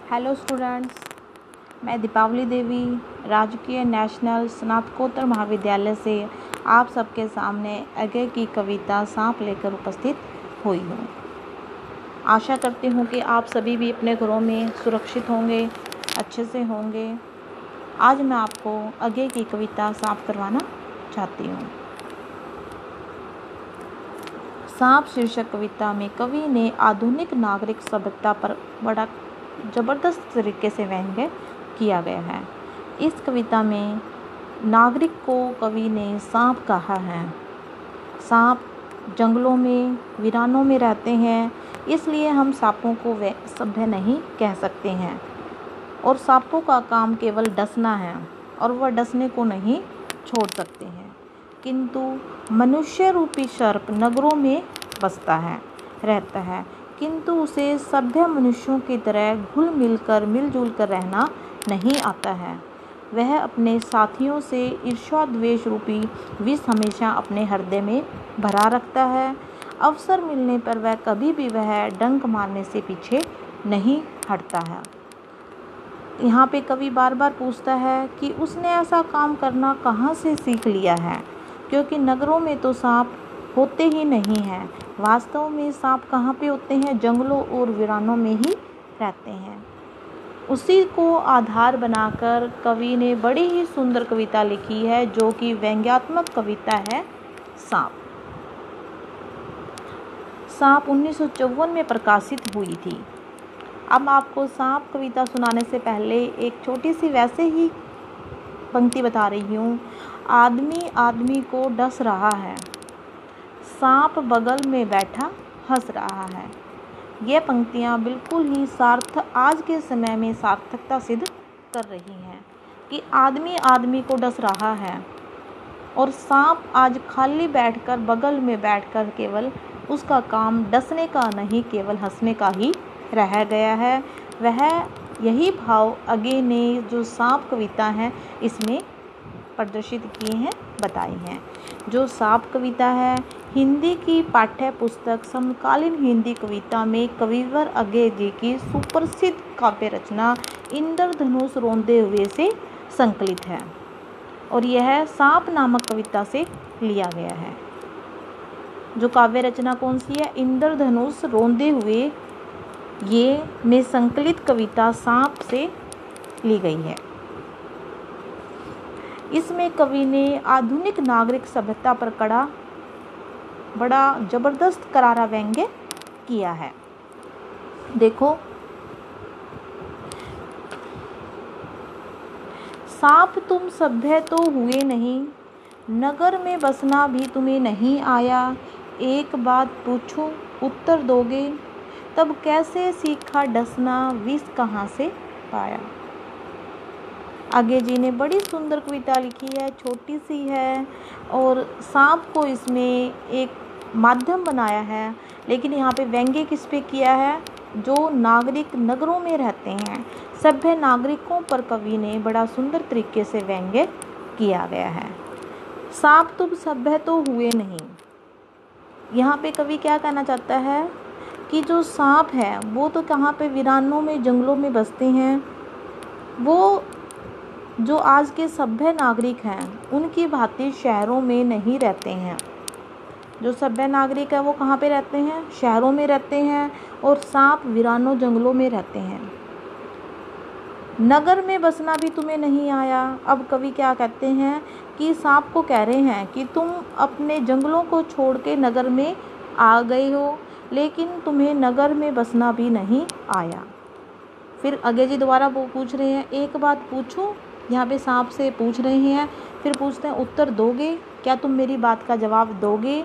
Hello students, मैं दीपावली देवी राजकीय national स्नातकोत्तर महाविद्यालय से आप सबके सामने आगे की कविता सांप लेकर उपस्थित हुई हूँ। आशा करती हूँ कि आप सभी भी अपने घरों में सुरक्षित होंगे, अच्छे से होंगे। आज मैं आपको आगे की कविता सांप करवाना चाहती हूँ। सांप शीर्षक कविता में कवि ने आधुनिक नागरिक सभ्यता पर बड़ा ज़बरदस्त तरीके से व्यंग्य किया गया है। इस कविता में नागरिक को कवि ने सांप कहा है। सांप जंगलों में, वीरानों में रहते हैं, इसलिए हम सांपों को सभ्य नहीं कह सकते हैं। और सांपों का काम केवल डसना है और वह डसने को नहीं छोड़ सकते हैं। किंतु मनुष्य रूपी सर्प नगरों में बसता है, रहता है, किंतु उसे सभ्य मनुष्यों की तरह घुल मिलजुल कर रहना नहीं आता है। वह अपने साथियों से ईर्ष्या द्वेष रूपी विष हमेशा अपने हृदय में भरा रखता है। अवसर मिलने पर वह कभी भी वह डंक मारने से पीछे नहीं हटता है। यहाँ पे कवि बार बार पूछता है कि उसने ऐसा काम करना कहाँ से सीख लिया है, क्योंकि नगरों में तो सांप होते ही नहीं हैं। वास्तव में सांप कहाँ पे होते हैं? जंगलों और वीरानों में ही रहते हैं। उसी को आधार बनाकर कवि ने बड़ी ही सुंदर कविता लिखी है, जो कि व्यंग्यात्मक कविता है सांप। सांप 1954 में प्रकाशित हुई थी। अब आपको सांप कविता सुनाने से पहले एक छोटी सी वैसे ही पंक्ति बता रही हूँ। आदमी आदमी को डस रहा है, सांप बगल में बैठा हंस रहा है। ये पंक्तियाँ बिल्कुल ही आज के समय में सार्थकता सिद्ध कर रही हैं कि आदमी आदमी को डस रहा है और सांप आज खाली बैठकर बगल में बैठकर केवल उसका काम डसने का नहीं, केवल हंसने का ही रह गया है। वह यही भाव आगे ने जो सांप कविता है इसमें प्रदर्शित किए हैं, बताए हैं। जो सांप कविता है हिंदी की पाठ्य पुस्तक समकालीन हिंदी कविता में कविवर अज्ञे जी की सुप्रसिद्ध काव्य रचना इंद्रधनुष रोंदे हुए से संकलित है और यह सांप नामक कविता से लिया गया है। जो काव्य रचना कौन सी है? इंद्रधनुष रोंदे हुए ये में संकलित कविता सांप से ली गई है। इसमें कवि ने आधुनिक नागरिक सभ्यता पर बड़ा जबरदस्त करारा व्यंग्य किया है। देखो, सांप तुम सभ्य तो हुए नहीं, नगर में बसना भी तुम्हें नहीं आया। एक बात पूछूं उत्तर दोगे, तब कैसे सीखा डसना, विष कहाँ से पाया। आगे जी ने बड़ी सुंदर कविता लिखी है, छोटी सी है और सांप को इसमें एक माध्यम बनाया है, लेकिन यहाँ पे व्यंग्य किस पे किया है? जो नागरिक नगरों में रहते हैं, सभ्य नागरिकों पर कवि ने बड़ा सुंदर तरीके से व्यंग्य किया गया है। सांप तुम सभ्य तो हुए नहीं, यहाँ पे कवि क्या कहना चाहता है कि जो सांप है वो तो कहाँ पे वीरानों में, जंगलों में बसते हैं। वो जो आज के सभ्य नागरिक हैं उनकी भांति शहरों में नहीं रहते हैं। जो सभ्य नागरिक है वो कहाँ पे रहते हैं? शहरों में रहते हैं और सांप वीरानों जंगलों में रहते हैं। नगर में बसना भी तुम्हें नहीं आया। अब कवि क्या कहते हैं कि सांप को कह रहे हैं कि तुम अपने जंगलों को छोड़ के नगर में आ गए हो, लेकिन तुम्हें नगर में बसना भी नहीं आया। फिर आगे जी दोबारा वो पूछ रहे हैं, एक बात पूछूं, यहाँ पे सांप से पूछ रहे हैं। फिर पूछते हैं उत्तर दोगे, क्या तुम मेरी बात का जवाब दोगे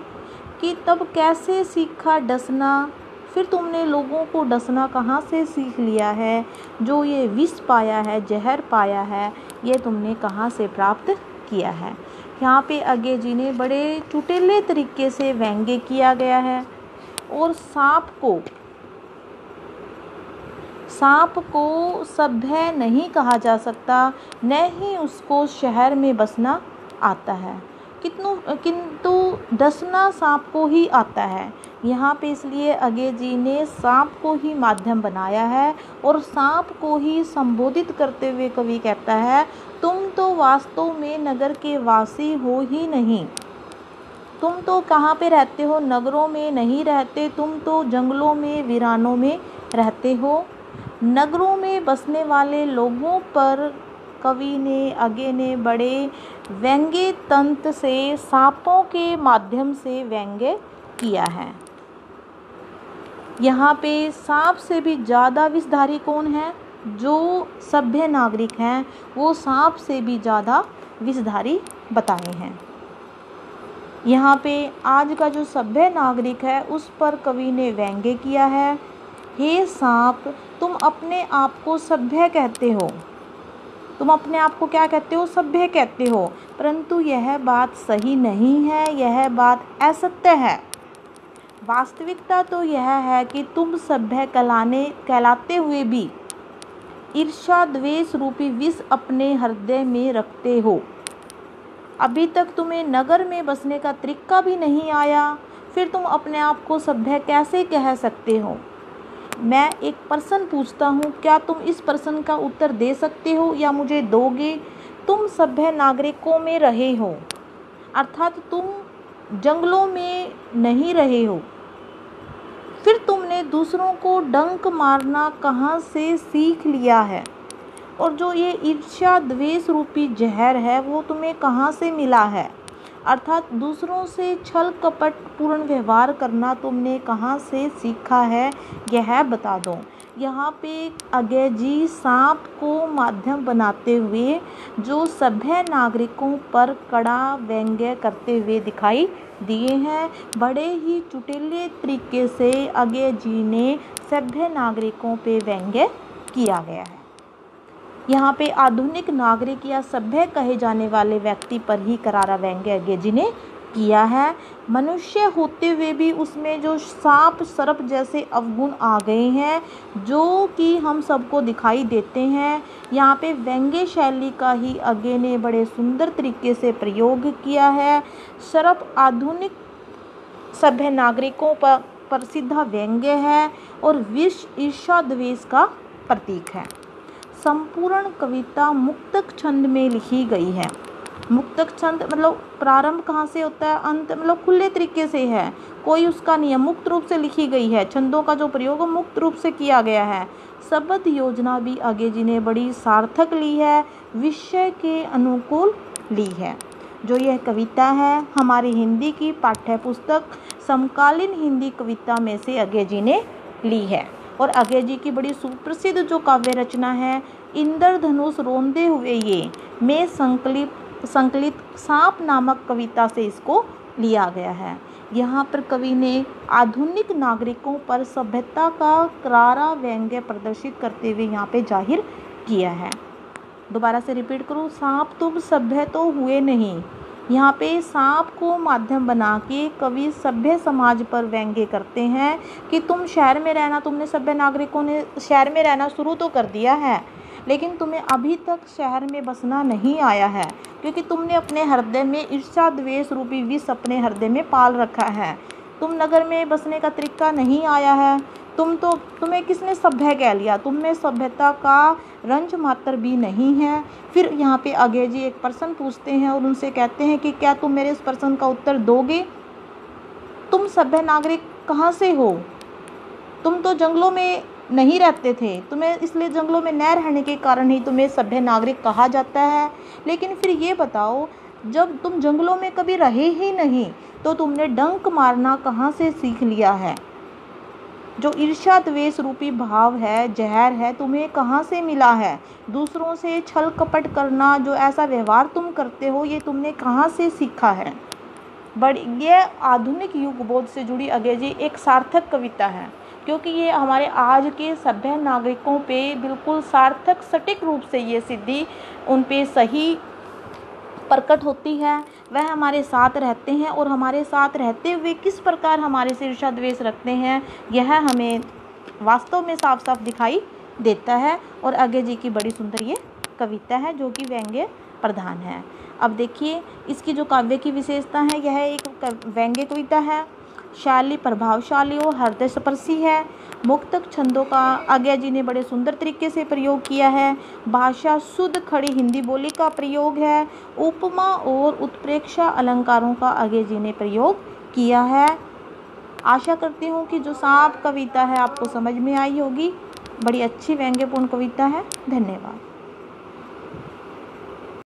कि तब कैसे सीखा डसना, फिर तुमने लोगों को डसना कहाँ से सीख लिया है। जो ये विष पाया है, जहर पाया है, ये तुमने कहाँ से प्राप्त किया है। यहाँ पे आगे जी ने बड़े चुटेले तरीके से व्यंग्य किया गया है और सांप को सभ्य नहीं कहा जा सकता, न ही उसको शहर में बसना आता है, किंतु डसना सांप को ही आता है। यहाँ पे इसलिए अगे जी ने सांप को ही माध्यम बनाया है और सांप को ही संबोधित करते हुए कवि कहता है, तुम तो वास्तव में नगर के वासी हो ही नहीं। तुम तो कहाँ पे रहते हो? नगरों में नहीं रहते, तुम तो जंगलों में, वीरानों में रहते हो। नगरों में बसने वाले लोगों पर कवि ने, अगे ने बड़े व्यंग्य तंत्र से, सांपों के माध्यम से व्यंग्य किया है। यहाँ पे सांप से भी ज़्यादा विषधारी कौन है? जो सभ्य नागरिक हैं वो सांप से भी ज़्यादा विषधारी बताए हैं। यहाँ पे आज का जो सभ्य नागरिक है उस पर कवि ने व्यंग्य किया है। हे सांप, तुम अपने आप को सभ्य कहते हो, तुम अपने आप को क्या कहते हो? सभ्य कहते हो, परंतु यह बात सही नहीं है, यह बात असत्य है। वास्तविकता तो यह है कि तुम सभ्य कहलाते हुए भी ईर्ष्या द्वेष रूपी विष अपने हृदय में रखते हो। अभी तक तुम्हें नगर में बसने का तरीका भी नहीं आया, फिर तुम अपने आप को सभ्य कैसे कह सकते हो? मैं एक प्रश्न पूछता हूँ, क्या तुम इस प्रश्न का उत्तर दे सकते हो या मुझे दोगे? तुम सभ्य नागरिकों में रहे हो, अर्थात तुम जंगलों में नहीं रहे हो, फिर तुमने दूसरों को डंक मारना कहाँ से सीख लिया है? और जो ये ईर्ष्या द्वेष रूपी जहर है वो तुम्हें कहाँ से मिला है? अर्थात दूसरों से छल कपट पूर्ण व्यवहार करना तुमने कहाँ से सीखा है, यह बता दो। यहाँ पे अगे जी सांप को माध्यम बनाते हुए जो सभ्य नागरिकों पर कड़ा व्यंग्य करते हुए दिखाई दिए हैं। बड़े ही चुटीले तरीके से अगे जी ने सभ्य नागरिकों पे व्यंग्य किया गया है। यहाँ पे आधुनिक नागरिक या सभ्य कहे जाने वाले व्यक्ति पर ही करारा व्यंग्य अगे जी ने किया है। मनुष्य होते हुए भी उसमें जो सांप सर्प जैसे अवगुण आ गए हैं जो कि हम सबको दिखाई देते हैं। यहाँ पे व्यंग्य शैली का ही अगे ने बड़े सुंदर तरीके से प्रयोग किया है। सर्प आधुनिक सभ्य नागरिकों पर प्रसिद्ध व्यंग्य है और विष ईर्ष्या द्वेष का प्रतीक है। संपूर्ण कविता मुक्तक छंद में लिखी गई है। मुक्तक छंद मतलब प्रारंभ कहाँ से होता है, अंत मतलब खुले तरीके से है, कोई उसका नियम, मुक्त रूप से लिखी गई है। छंदों का जो प्रयोग मुक्त रूप से किया गया है। शब्द योजना भी अगे जी ने बड़ी सार्थक ली है, विषय के अनुकूल ली है। जो यह कविता है हमारी हिंदी की पाठ्य पुस्तक समकालीन हिंदी कविता में से अगे जी ने ली है। और अगे जी की बड़ी सुप्रसिद्ध जो काव्य रचना है इंद्रधनुष रोंदे हुए ये में संकलित सांप नामक कविता से इसको लिया गया है। यहाँ पर कवि ने आधुनिक नागरिकों पर सभ्यता का करारा व्यंग्य प्रदर्शित करते हुए यहाँ पे जाहिर किया है। दोबारा से रिपीट करूँ, सांप तुम सभ्य तो हुए नहीं। यहाँ पे सांप को माध्यम बना के कवि सभ्य समाज पर व्यंग्य करते हैं कि तुम शहर में रहना, तुमने सभ्य नागरिकों ने शहर में रहना शुरू तो कर दिया है, लेकिन तुम्हें अभी तक शहर में बसना नहीं आया है, क्योंकि तुमने अपने हृदय में ईर्ष्या द्वेष रूपी विष अपने हृदय में पाल रखा है। तुम नगर में बसने का तरीका नहीं आया है, तुम्हें किसने सभ्य कह लिया? तुम्हें सभ्यता का रंज मात्र भी नहीं है। फिर यहाँ पे अगे जी एक प्रश्न पूछते हैं और उनसे कहते हैं कि क्या तुम मेरे इस प्रश्न का उत्तर दोगे? तुम सभ्य नागरिक कहाँ से हो? तुम तो जंगलों में नहीं रहते थे, तुम्हें इसलिए जंगलों में न रहने के कारण ही तुम्हें सभ्य नागरिक कहा जाता है। लेकिन फिर ये बताओ, जब तुम जंगलों में कभी रहे ही नहीं तो तुमने डंक मारना कहाँ से सीख लिया है? जो ईर्ष्या द्वेष रूपी भाव है, जहर है, तुम्हें कहाँ से मिला है? दूसरों से छल कपट करना, जो ऐसा व्यवहार तुम करते हो, ये तुमने कहाँ से सीखा है? ये आधुनिक युग बोध से जुड़ी अगे जी एक सार्थक कविता है, क्योंकि ये हमारे आज के सभ्य नागरिकों पे बिल्कुल सार्थक सटीक रूप से ये सिद्धि उन पे सही प्रकट होती है। वह हमारे साथ रहते हैं और हमारे साथ रहते हुए किस प्रकार हमारे से ईर्ष्या द्वेष रखते हैं, यह हमें वास्तव में साफ साफ दिखाई देता है। और अगे जी की बड़ी सुंदर ये कविता है जो कि व्यंग्य प्रधान है। अब देखिए इसकी जो काव्य की विशेषता है, यह एक व्यंग्य कविता है। शैली प्रभावशाली और हृदयस्पर्शी है। मुक्तक छंदों का आज्ञा जी ने बड़े सुंदर तरीके से प्रयोग किया है। भाषा शुद्ध खड़ी हिंदी बोली का प्रयोग है। उपमा और उत्प्रेक्षा अलंकारों का आज्ञा जी ने प्रयोग किया है। आशा करती हूँ कि जो सांप कविता है आपको समझ में आई होगी। बड़ी अच्छी व्यंग्यपूर्ण कविता है। धन्यवाद।